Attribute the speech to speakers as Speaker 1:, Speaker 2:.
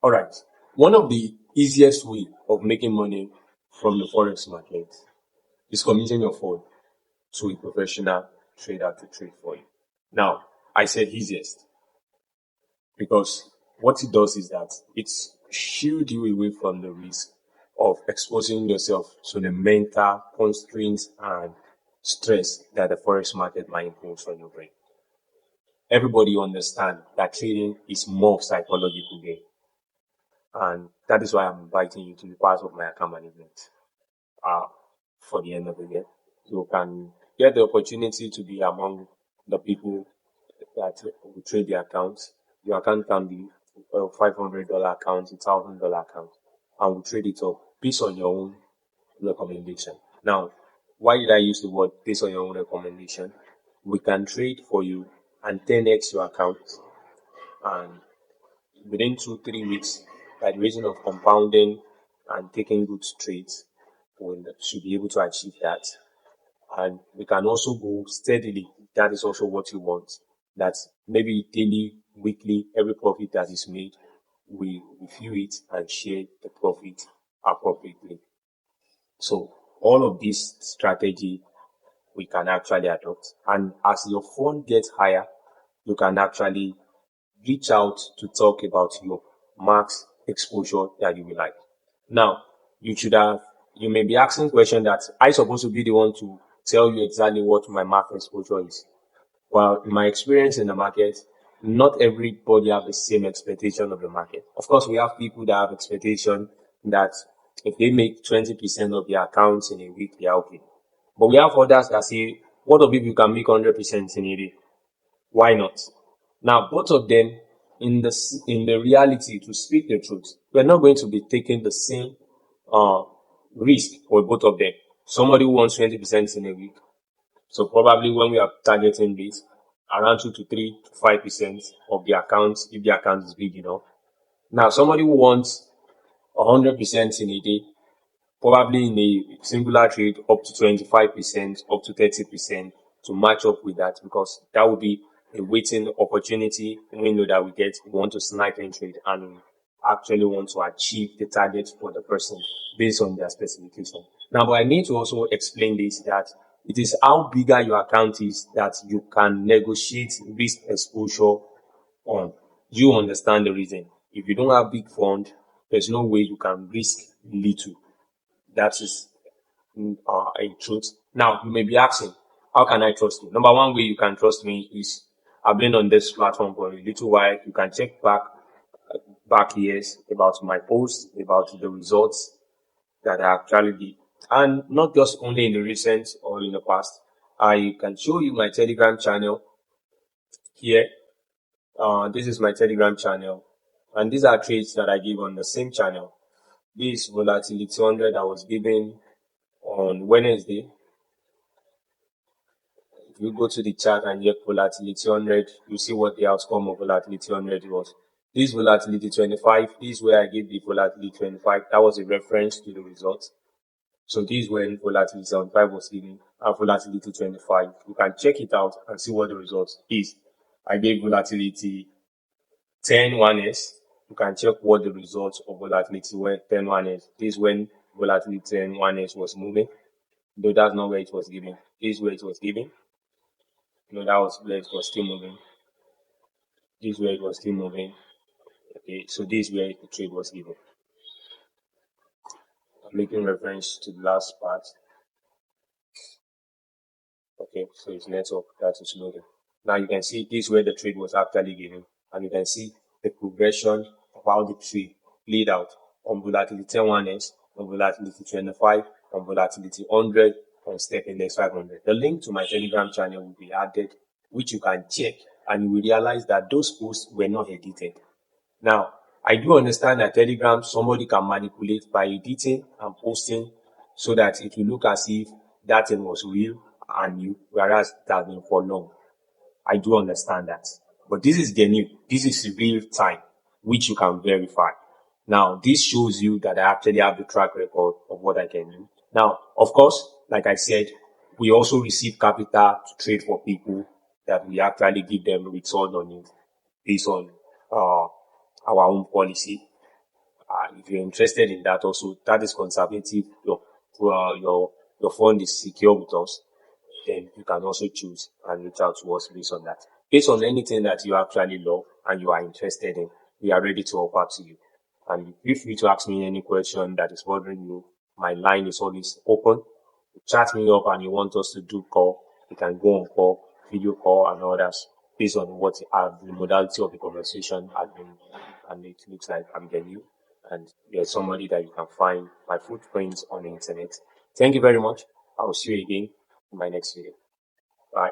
Speaker 1: All right. One of the easiest way of making money from the forex market is committing your phone to a professional trader to trade for you. Now, I said easiest because what it does is that it shields you away from the risk of exposing yourself to the mental constraints and stress that the forex market might impose on your brain. Everybody understands that trading is more of psychological game. And that is why I'm inviting you to be part of my account management uh, for the end of the year. You can get the opportunity to be among the people that will trade the accounts. Your account can be a $500 account, $1,000 account, and we trade it up based on your own recommendation. Now, why did I use the word based on your own recommendation? We can trade for you and 10x your account, and within 2-3 weeks, by the reason of compounding and taking good trades, we should be able to achieve that. And we can also go steadily. That is also what you want. That maybe daily, weekly, every profit that is made, we review it and share the profit appropriately. So all of this strategy we can actually adopt. And as your fund gets higher, you can actually reach out to talk about your max exposure that you will like. Now, you may be asking question that I supposed to be the one to tell you exactly what my max exposure is. Well, in my experience in the market, not everybody have the same expectation of the market. Of course, we have people that have expectation that if they make 20% of their accounts in a week, they are okay. But we have others that say, what if you can make 100% in a day? Why not? Now, both of them, in the reality, to speak the truth, we're not going to be taking the same risk for both of them. Somebody who wants 20% in a week, so probably when we are targeting this, around 2 to 3 to 5% of the account, if the account is big enough. Now, somebody who wants 100% in a day, probably in a singular trade, up to 25%, up to 30% to match up with that, because that would be a waiting opportunity window that we get. We want to snipe and trade, and we actually want to achieve the target for the person based on their specification. Now, but I need to also explain this, that it is how bigger your account is that you can negotiate risk exposure on. You understand the reason. If you don't have big fund, there's no way you can risk little. That is a truth. Now, you may be asking, how can I trust you? Number one way you can trust me is I've been on this platform for a little while. You can check back years about my posts, about the results that I actually did. And not just only in the recent or in the past. I can show you my Telegram channel here. This is my Telegram channel. And these are trades that I give on the same channel. This volatility 100 I was given on Wednesday. If you go to the chart and check volatility 100, you see what the outcome of volatility 100 was. This volatility 25, this is where I gave the volatility 25. That was a reference to the results. So this is when volatility 75 was given and volatility 25. You can check it out and see what the result is. I gave volatility 10 1s. You can check what the results of volatility 10 1s. This is when volatility 10 1s was moving. Though that's not where it was given. This is where it was given. No, that was where it was still moving. This is where it was still moving. Okay, so this is where the trade was given. I'm making reference to the last part. Okay, so it's network that is loading. Now you can see this is where the trade was actually given, and you can see the progression of how the trade played out on volatility 10 1s, on volatility 25, on volatility 100, on step index 500. The link to my Telegram channel will be added, which you can check, and you will realize that those posts were not edited. Now, I do understand that Telegram, somebody can manipulate by editing and posting so that it will look as if that thing was real and new, whereas it has been for long. I do understand that. But this is genuine. This is real time, which you can verify. Now, this shows you that I actually have the track record of what I can do. Now, of course, like I said, we also receive capital to trade for people that we actually give them return on it based on our own policy. If you're interested in that also, that is conservative. Your fund is secure with us. Then you can also choose and reach out to us based on that. Based on anything that you actually love and you are interested in, we are ready to offer to you. And feel free to ask me any question that is bothering you. My line is always open. Chat me up and you want us to do call, you can go on call, video call and others based on what the modality of the conversation has been. And it looks like I'm getting you and there's somebody that you can find my footprints on the internet. Thank you very much. I will see you again in my next video. Bye.